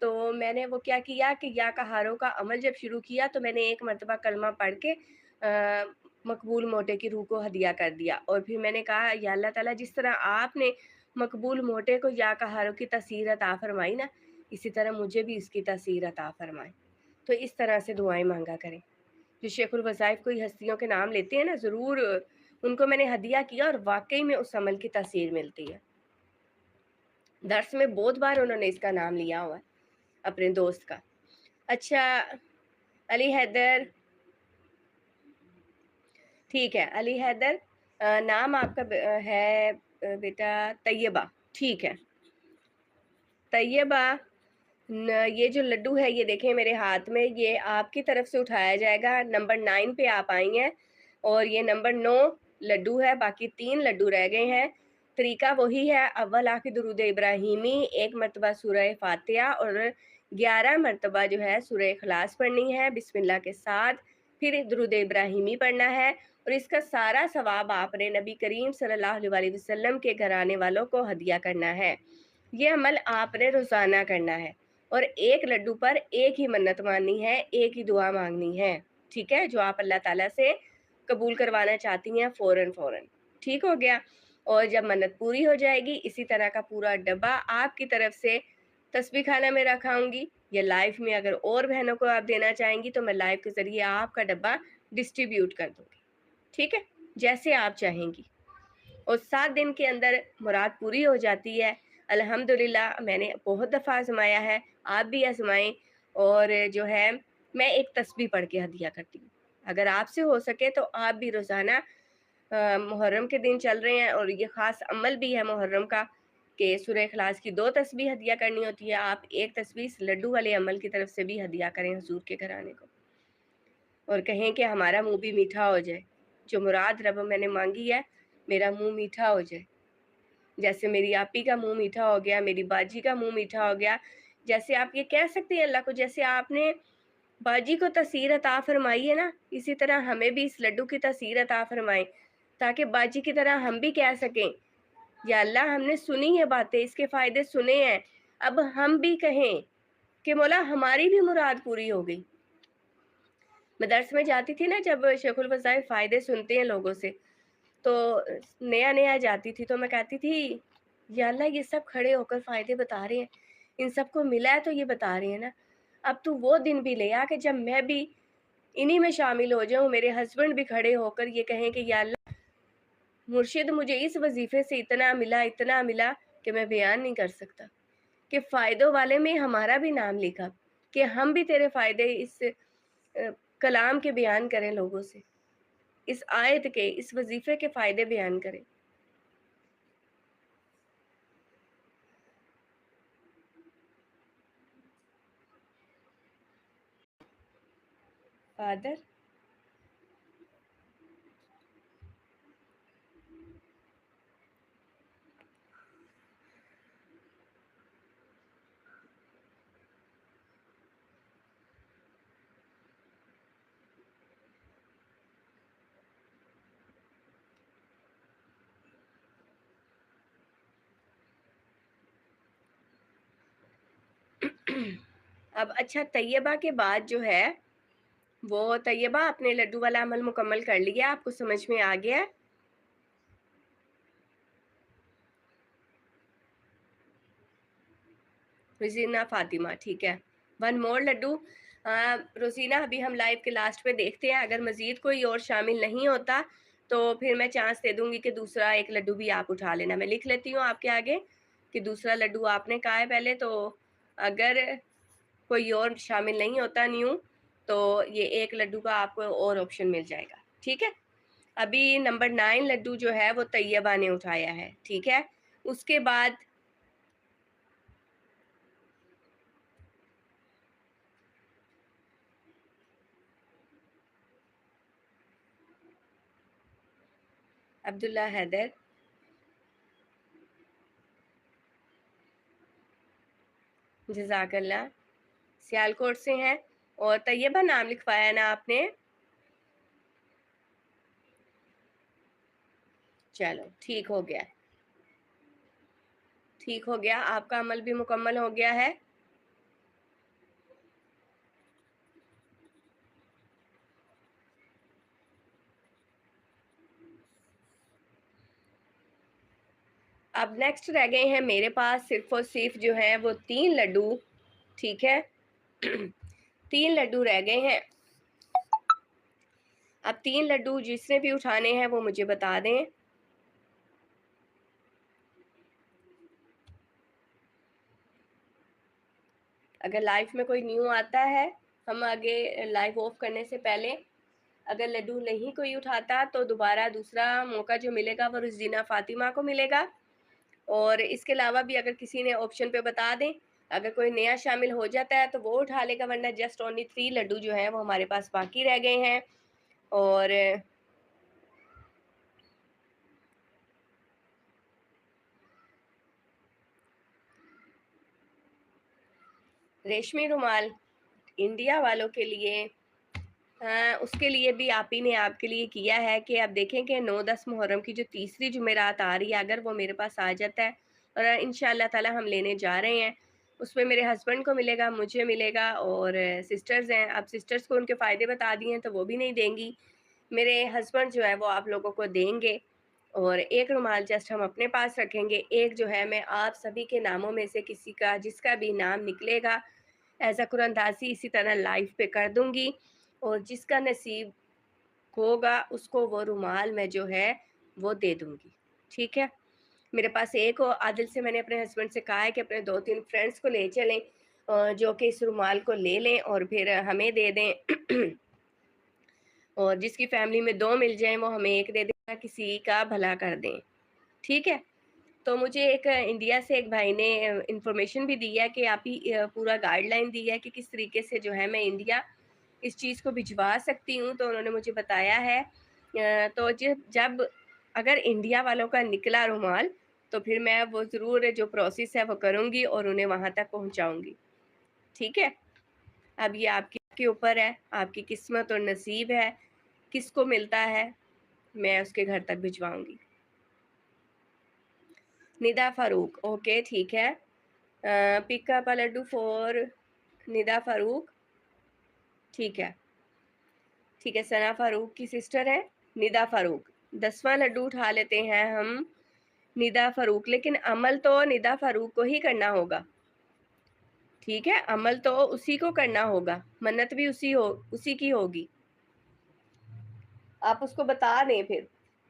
तो मैंने वो क्या किया कि या कहारों का अमल जब शुरू किया तो मैंने एक मर्तबा कलमा पढ़ के मकबूल मोटे की रूह को हदिया कर दिया और फिर मैंने कहा या अल्लाह ताला जिस तरह आपने मकबूल मोटे को या कहारों की तसीर अता फरमाई ना, इसी तरह मुझे भी इसकी तसीर अता फरमाए। तो इस तरह से दुआएं मांगा करें। जो शेखुल वज़ाइफ कोई हस्तियों के नाम लेते हैं ना, ज़रूर उनको मैंने हदिया किया और वाकई में उस अमल की तसीर मिलती है। दर्स में बहुत बार उन्होंने इसका नाम लिया हुआ है अपने दोस्त का। अच्छा, अली हैदर, ठीक है, अली हैदर नाम आपका है बेटा तैयबा, ठीक है। तैयबा, ये जो लड्डू है ये देखें मेरे हाथ में, ये आपकी तरफ से उठाया जाएगा। नंबर 9 पे आप आई हैं और ये नंबर 9 लड्डू है, बाकी 3 लड्डू रह गए हैं। तरीका वही है, अव्वल आखिर दुरूद इब्राहिमी, 1 मरतबा सूरह फातिहा और 11 मरतबा जो है सूरह इखलास पढ़नी है बिस्मिल्लाह के साथ, फिर दुरूद इब्राहिमी पढ़ना है और इसका सारा सवाब आपने नबी करीम सल्लल्लाहु अलैहि वसल्लम के घराने वालों को हदिया करना है। ये अमल आपने रोज़ाना करना है और एक लड्डू पर एक ही मन्नत माननी है, एक ही दुआ मांगनी है, ठीक है? जो आप अल्लाह ताला से कबूल करवाना चाहती हैं फ़ौरन, ठीक हो गया? और जब मन्नत पूरी हो जाएगी, इसी तरह का पूरा डब्बा आपकी तरफ से तस्बीह खाना में रखाऊँगी या लाइव में अगर और बहनों को आप देना चाहेंगी तो मैं लाइव के ज़रिए आपका डब्बा डिस्ट्रीब्यूट कर दूँगी, ठीक है? जैसे आप चाहेंगी। और 7 दिन के अंदर मुराद पूरी हो जाती है। अल्हम्दुलिल्लाह मैंने बहुत दफ़ा आज़माया है, आप भी आज़माएँ और जो है मैं एक तस्बीह पढ़ के हदिया करती हूँ। अगर आपसे हो सके तो आप भी रोज़ाना मुहर्रम के दिन चल रहे हैं और ये ख़ास अमल भी है मुहर्रम का कि सूरह इखलास की 2 तस्बीह हदिया करनी होती है। आप एक तस्बीह इस लड्डू वाले अमल की तरफ से भी हदिया करें हुज़ूर के घराने को और कहें कि हमारा मुँह भी मीठा हो जाए। जो मुराद रब मैंने माँगी है, मेरा मुँह मीठा हो जाए। जैसे मेरी आपी का मुँह मीठा हो गया, मेरी बाजी का मुँह मीठा हो गया। जैसे आप ये कह सकते हैं अल्लाह को, जैसे आपने बाजी को तसीर अता फ़रमाई है ना, इसी तरह हमें भी इस लड्डू की तसीर अता फ़रमाएँ, ताकि बाजी की तरह हम भी कह सकें, या अल्लाह हमने सुनी है बातें, इसके फ़ायदे सुने हैं, अब हम भी कहें कि मौला हमारी भी मुराद पूरी हो गई। मैं दर्स में जाती थी ना जब शेखुल वज़ाइफ़ फ़ायदे सुनते हैं लोगों से, तो नया-नया जाती थी तो मैं कहती थी, या अल्लाह ये सब खड़े होकर फ़ायदे बता रहे हैं, इन सबको मिला है तो ये बता रहे हैं ना। अब तू वो दिन भी ले आ कि जब मैं भी इन्हीं में शामिल हो जाऊँ, मेरे हस्बैंड भी खड़े होकर ये कहें कि या अल्लाह मुर्शिद मुझे इस वज़ीफ़े से इतना मिला कि मैं बयान नहीं कर सकता। कि फ़ायदों वाले में हमारा भी नाम लिखा, कि हम भी तेरे फ़ायदे इस कलाम के बयान करें लोगों से, इस आयत के, इस वज़ीफ़े के फ़ायदे बयान करें। फ़ादर, اب اچھا طیبہ کے بعد جو ہے وہ طیبہ اپنے لڈو والا عمل مکمل کر لیا، آپ کو سمجھ میں آ گیا؟ روزینہ فاطمہ، ٹھیک ہے، ون مور لڈو. روزینہ ابھی ہم لائف کے لاسٹ پہ دیکھتے ہیں، اگر مزید کوئی اور شامل نہیں ہوتا تو پھر میں چانس دے دوں گی کہ دوسرا ایک لڈو بھی آپ اٹھا لینا. میں لکھ لیتی ہوں آپ کے آگے کہ دوسرا لڈو آپ نے کہا ہے پہلے، تو اگر کوئی اور شامل نہیں ہوتا نیو تو یہ ایک لڈو کا آپ کو اور آپشن مل جائے گا. ٹھیک ہے، ابھی نمبر 9 لڈو جو ہے وہ طیبہ نے اٹھایا ہے. ٹھیک ہے، اس کے بعد عبداللہ حیدر، جزاک اللہ، سیالکوٹ سے ہیں. اور طیبہ نام لکھوایا نا آپ نے؟ چلو ٹھیک ہو گیا، ٹھیک ہو گیا، آپ کا عمل بھی مکمل ہو گیا ہے. اب نیکسٹ رہ گئے ہیں میرے پاس صرف اور صرف جو ہے وہ 3 لڈو. ٹھیک ہے 3 لڈو رہ گئے ہیں. اب 3 لڈو جس نے بھی اٹھانے ہیں وہ مجھے بتا دیں. اگر لائف میں کوئی نیو آتا ہے، ہم آگے لائف آف کرنے سے پہلے اگر لڈو نہیں کوئی اٹھاتا تو دوبارہ دوسرا موقع جو ملے گا وہ روزینہ فاطمہ کو ملے گا. اور اس کے علاوہ بھی اگر کسی نے آپشن پہ بتا دیں، اگر کوئی نیا شامل ہو جاتا ہے تو وہ اٹھا لے گا، ورنہ جسٹ اونلی 3 لڈو جو ہیں وہ ہمارے پاس باقی رہ گئے ہیں. اور ریشمی رومال انڈیا والوں کے لیے، اس کے لیے بھی آپ ہی نے آپ کے لیے کیا ہے کہ آپ دیکھیں کہ 9-10 محرم کی جو تیسری جمعرات آ رہی ہے، اگر وہ میرے پاس آ جاتا ہے اور انشاءاللہ تعالی ہم لینے جا رہے ہیں، اس میں میرے ہسبینڈ کو ملے گا، مجھے ملے گا، اور سسٹرز ہیں. اب سسٹرز کو ان کے فائدے بتا دیے ہیں تو وہ بھی نہیں دیں گی، میرے ہسبینڈ جو ہے وہ آپ لوگوں کو دیں گے. اور ایک رومال جسٹ ہم اپنے پاس رکھیں گے، ایک جو ہے میں آپ سبھی کے ناموں میں سے کسی کا جس کا بھی نام نکلے گا ایز اے قرآن اندازی اسی طرح لائف پہ کر دوں گی، اور جس کا نصیب ہوگا اس کو وہ رومال میں جو ہے وہ دے دوں گی. ٹھیک ہے، میرے پاس ایک اور عادل سے میں نے اپنے ہسبینڈ سے کہا ہے کہ اپنے 2-3 فرینڈس کو لے چلیں جو کہ اس رومال کو لے لیں اور پھر ہمیں دے دیں اور جس کی فیملی میں 2 مل جائیں وہ ہمیں ایک دے دیں، کسی کا بھلا کر دیں. ٹھیک ہے، تو مجھے ایک انڈیا سے ایک بھائی نے انفارمیشن بھی دی ہے کہ آپ ہی پورا گائیڈ لائن دی ہے کہ کس طریقے سے جو ہے میں انڈیا اس چیز کو بھجوا سکتی ہوں. تو انہوں نے مجھے بتایا ہے تو جب اگر انڈیا والوں کا نکلا رومال تو پھر میں وہ ضرور جو پروسیس ہے وہ کروں گی اور انہیں وہاں تک پہنچاؤں گی. ٹھیک ہے، اب یہ آپ کے اوپر ہے، آپ کی قسمت اور نصیب ہے کس کو ملتا ہے، میں اس کے گھر تک بھجواؤں گی. ندا فاروق، اوکے ٹھیک ہے، پک اپ لڈو فور ندا فاروق. ٹھیک ہے، ٹھیک ہے، ثنا فاروق کی سسٹر ہے ندا فاروق. 10واں لڈو اٹھا لیتے ہیں ہم ندا فاروق، لیکن عمل تو ندا فاروق کو ہی کرنا ہوگا. ٹھیک ہے، عمل تو اسی کو کرنا ہوگا، منت بھی اسی کی ہوگی. آپ اس کو بتا دیں پھر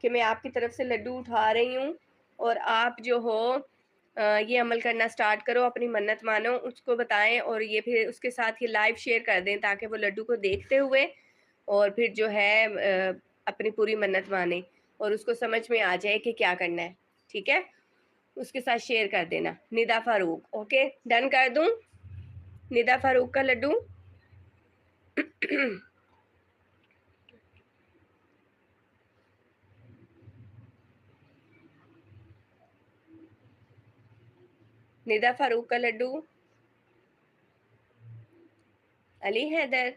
کہ میں آپ کی طرف سے لڈو اٹھا رہی ہوں اور آپ جو ہو یہ عمل کرنا سٹارٹ کرو، اپنی منت مانو، اس کو بتائیں اور یہ پھر اس کے ساتھ یہ لائیو شیئر کر دیں تاکہ وہ لڈو کو دیکھتے ہوئے اور پھر جو ہے اپنی پوری منت مانے اور اس کو سمجھ میں آ جائے کہ کیا کرنا ہے. ٹھیک ہے، اس کے ساتھ شیئر کر دینا. ندا فاروق، اوکے ڈن کر دوں ندا فاروق کا لڈو. ندا فاروق کا لڈو. علی حیدر،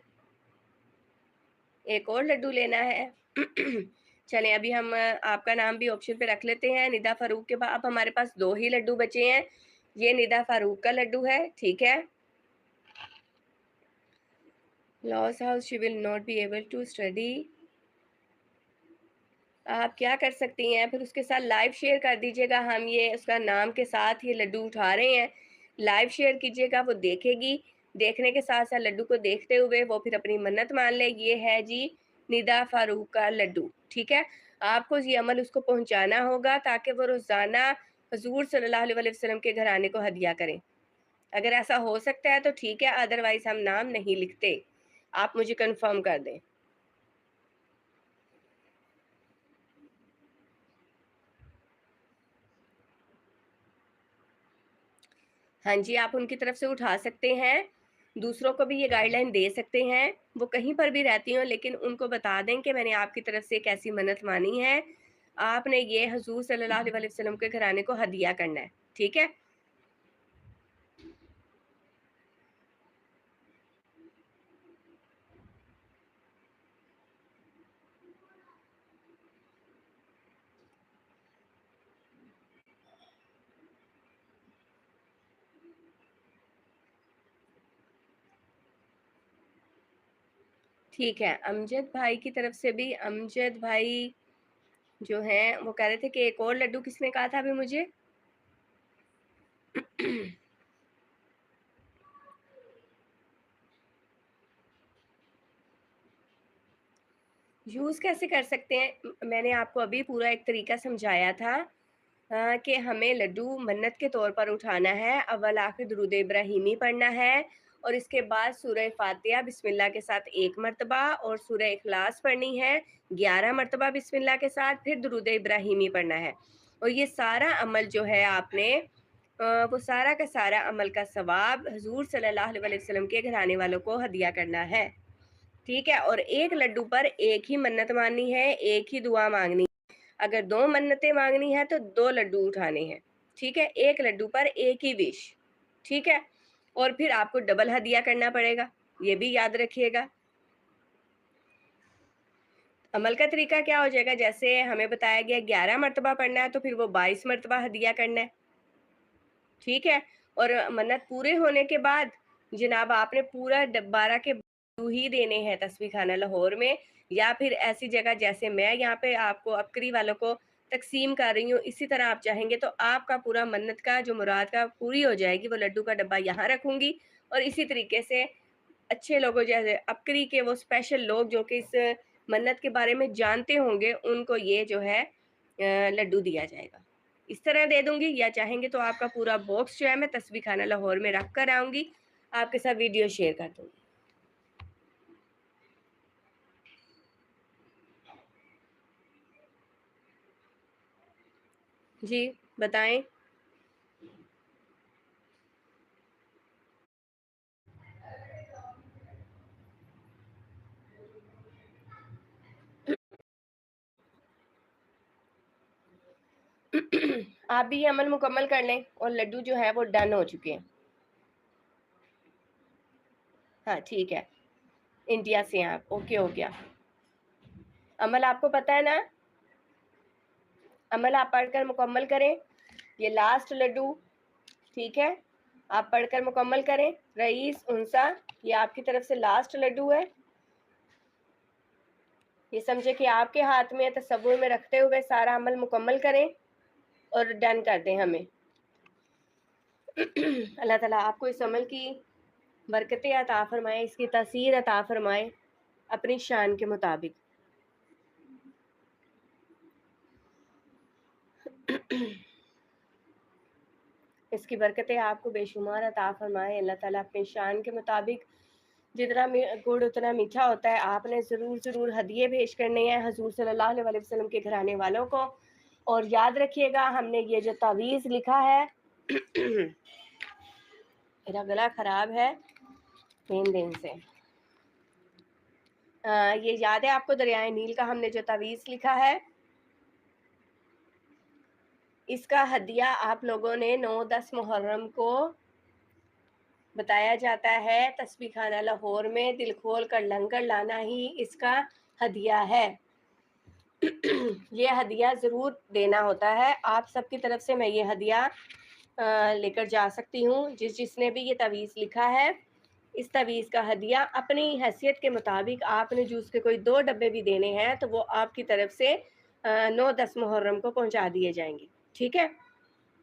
ایک اور لڈو لینا ہے. چلیں ابھی ہم آپ کا نام بھی آپشن پہ رکھ لیتے ہیں. ندا فاروق کے بعد اب ہمارے پاس 2 ہی لڈو بچے ہیں. یہ ندا فاروق کا لڈو ہے. ٹھیک ہے، loss house she will not be able to study. आप क्या कर सकती हैं, फिर उसके साथ लाइव शेयर कर दीजिएगा, हम ये उसका नाम के साथ ये लड्डू उठा रहे हैं, लाइव शेयर कीजिएगा, वो देखेगी, देखने के साथ साथ लड्डू को देखते हुए वो फिर अपनी मन्नत मान ले। ये है जी निदा फारूक का लड्डू, ठीक है। आपको ये अमल उसको पहुंचाना होगा ताकि वो रोजाना हजूर सल्लल्लाहु अलैहि वसल्लम के घराने को हदिया करें। अगर ऐसा हो सकता है तो ठीक है, अदरवाइज हम नाम नहीं लिखते। आप मुझे कंफर्म कर दें। हाँ जी, आप उनकी तरफ से उठा सकते हैं, दूसरों को भी ये गाइडलाइन दे सकते हैं। वो कहीं पर भी रहती हों लेकिन उनको बता दें कि मैंने आपकी तरफ से एक ऐसी मन्नत मानी है, आपने ये हजूर सल्लल्लाहु अलैहि वसल्लम के घराने को हदिया करना है, ठीक है। ठीक है, अमजद भाई की तरफ से भी, अमजद भाई जो हैं वो कह रहे थे कि एक और लड्डू किसने कहा था अभी मुझे? यूज़ कैसे कर सकते हैं? मैंने आपको अभी पूरा एक तरीका समझाया था कि हमें लड्डू मन्नत के तौर पर उठाना है, अव्वल आखिर दुरूद इब्राहिमी पढ़ना है और इसके बाद सूरह फातिहा बिस्मिल्लाह के साथ 1 मरतबा और सूरह इखलास पढ़नी है 11 मरतबा बिस्मिल्लाह के साथ, फिर दुरूद इब्राहिमी पढ़ना है। और ये सारा अमल जो है आपने वो सारा का सारा अमल का सवाब हजूर सल्लल्लाहु अलैहि वसल्लम के घराने वालों को हदिया करना है, ठीक है। और एक लड्डू पर एक ही मन्नत माननी है, एक ही दुआ मांगनी है। अगर 2 मन्नतें मांगनी है तो 2 लड्डू उठाने हैं, ठीक है। एक लड्डू पर एक ही विश, ठीक है। और फिर आपको डबल हदिया करना पड़ेगा, ये भी याद रखिएगा। अमल का तरीका क्या हो जाएगा, जैसे हमें बताया गया 11 मरतबा पढ़ना है तो फिर वो 22 मरतबा हदिया करना है, ठीक है। और मन्नत पूरे होने के बाद जनाब आपने पूरा 12 के लड्डू ही देने हैं तस्बीह खाना लाहौर में, या फिर ऐसी जगह जैसे मैं यहाँ पे आपको अबकरी वालों को तकसीम कर रही हूँ, इसी तरह आप चाहेंगे तो आपका पूरा मन्नत का जो मुराद का पूरी हो जाएगी। वो लड्डू का डब्बा यहाँ रखूंगी और इसी तरीके से अच्छे लोगों जैसे अबकरी के वो स्पेशल लोग जो कि इस मन्नत के बारे में जानते होंगे, उनको ये जो है लड्डू दिया जाएगा। इस तरह दे दूंगी, या चाहेंगे तो आपका पूरा बॉक्स जो है मैं तस्बीह खाना लाहौर में रख कर आऊंगी, आपके साथ वीडियो शेयर कर दूंगी। जी बताएं। आप भी ये अमल मुकम्मल कर लें और लड्डू जो है वो डन हो चुके हैं। हाँ ठीक है, इंडिया से हैं आप, ओके हो गया। अमल आपको पता है ना, अमल आप पढ़कर मुकम्मल करें। ये लास्ट लड्डू, ठीक है, आप पढ़कर मुकम्मल करें। रईस उनसा, ये आपकी तरफ से लास्ट लड्डू है। ये समझे कि आपके हाथ में है, तसव्वुर में रखते हुए सारा अमल मुकम्मल करें और डन कर दें हमें। अल्लाह ताला आपको इस अमल की बरकतें अता फरमाए, इसकी तासीर अता फरमाए अपनी शान के मुताबिक। इसकी बरकतें आपको बेशुमार अता फरमाए अल्लाह ताला अपनी शान के मुताबिक। जितना गुड़ उतना मीठा होता है, आपने ज़रूर ज़रूर हदिये पेश करने हैं हजूर सल्लल्लाहु अलैहि वसल्लम के घराने वालों को। और याद रखिएगा हमने ये जो तावीज़ लिखा है मेरा गला ख़राब है 3 दिन से, ये याद है आपको, दरियाए नील का हमने जो तावीज़ लिखा है, इसका हदिया आप लोगों ने 9-10 मुहर्रम को बताया जाता है तस्बीह खाना लाहौर में दिल खोल कर लंगर लाना ही इसका हदिया है। ये हदिया ज़रूर देना होता है। आप सबकी तरफ से मैं ये हदिया लेकर जा सकती हूँ। जिसने भी ये तावीज़ लिखा है इस तावीज़ का हदिया अपनी हैसियत के मुताबिक आपने जूस के कोई 2 डब्बे भी देने हैं तो वो आपकी तरफ से 9-10 मुहर्रम को पहुँचा दिए जाएँगे, ठीक है?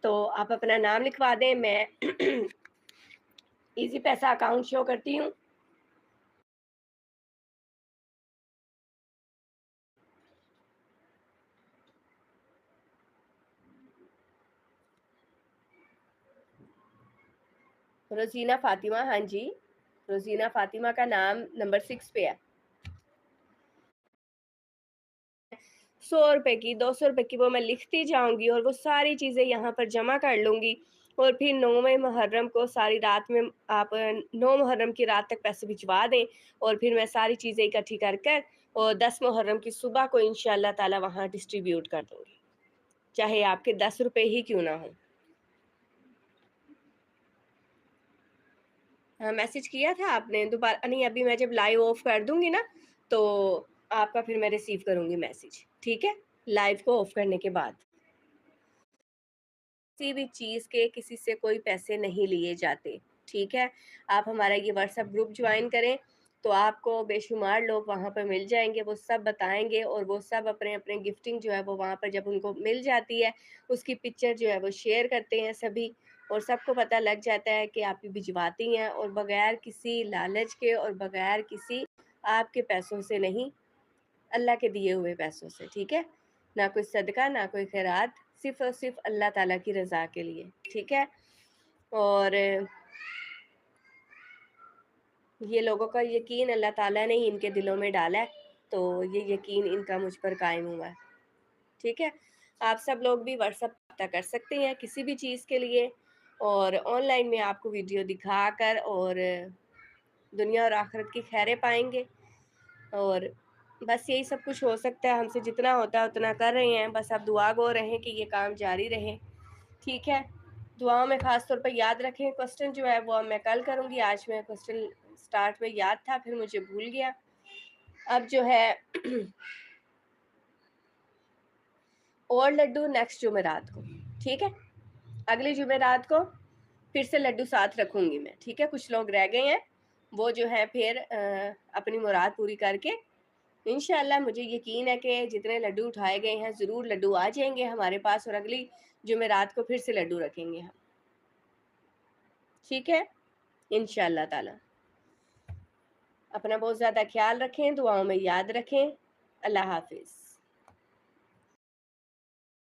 तो आप अपना नाम लिखवा दें, मैं ईज़ी पैसा अकाउंट शो करती हूँ। रोज़ीना फ़ातिमा, हाँ जी, रोज़ीना फ़ातिमा का नाम नंबर 6 पे है। 100 रुपए की, 200 रुपए की वो मैं लिखती जाऊँगी और वो सारी चीज़ें यहाँ पर जमा कर लूँगी और फिर 9वें मुहर्रम को सारी रात में आप 9 मुहर्रम की रात तक पैसे भिजवा दें और फिर मैं सारी चीज़ें इकट्ठी कर कर और 10 मुहर्रम की सुबह को इंशाअल्लाह ताला वहाँ डिस्ट्रीब्यूट कर दूँगी, चाहे आपके 10 रुपए ही क्यों ना हों। हाँ, मैसेज किया था आपने दोबारा नहीं, अभी मैं जब लाइव ऑफ कर दूँगी ना, तो आपका फिर मैं रिसीव करूँगी मैसेज, ठीक है? लाइव को ऑफ करने के बाद। किसी भी चीज़ के किसी से कोई पैसे नहीं लिए जाते, ठीक है? आप हमारा ये व्हाट्सएप ग्रुप जॉइन करें, तो आपको बेशुमार लोग वहाँ पर मिल जाएँगे, वो सब बताएँगे और वो सब अपने-अपने गिफ्टिंग जो है वो वहाँ पर जब उनको मिल जाती है, उसकी पिक्चर जो है वो शेयर करते हैं सभी और सबको पता लग जाता है कि आप ये भिजवाती हैं और बगैर किसी लालच के और बगैर किसी आपके पैसों से नहीं, अल्लाह के दिए हुए पैसों से, ठीक है? ना कोई सदका, ना कोई खैरात, सिर्फ़ और सिर्फ़ अल्लाह ताला की रज़ा के लिए, ठीक है? और ये लोगों का यकीन अल्लाह ताला ने ही इनके दिलों में डाला है, तो ये यकीन इनका मुझ पर कायम हुआ है, ठीक है? आप सब लोग भी व्हाट्सएप पता कर सकते हैं किसी भी चीज़ के लिए और ऑनलाइन में आपको वीडियो दिखाकर और दुनिया और आखिरत की खैरें पाएँगे और बस यही सब कुछ हो सकता है, हमसे जितना होता है उतना कर रहे हैं, बस आप दुआ गो रहें कि ये काम जारी रहे, ठीक है? दुआओं में ख़ास तौर पे याद रखें, क्वेश्चन जो है वो अब मैं कल करूँगी, आज मैं क्वेश्चन स्टार्ट में याद था फिर मुझे भूल गया। अब जो है और लड्डू नेक्स्ट जुमेरात को, ठीक है? अगली जुमेरात को फिर से लड्डू साथ रखूँगी मैं, ठीक है? कुछ लोग रह गए हैं, वो जो है फिर अपनी मुराद पूरी करके इंशाअल्लाह मुझे यकीन है कि जितने लड्डू उठाए गए हैं ज़रूर लड्डू आ जाएँगे हमारे पास और अगली जुमेरात को फिर से लड्डू रखेंगे हम, ठीक है? इंशाअल्लाह ताला। अपना बहुत ज़्यादा ख़्याल रखें, दुआओं में याद रखें। अल्लाह हाफ़िज़।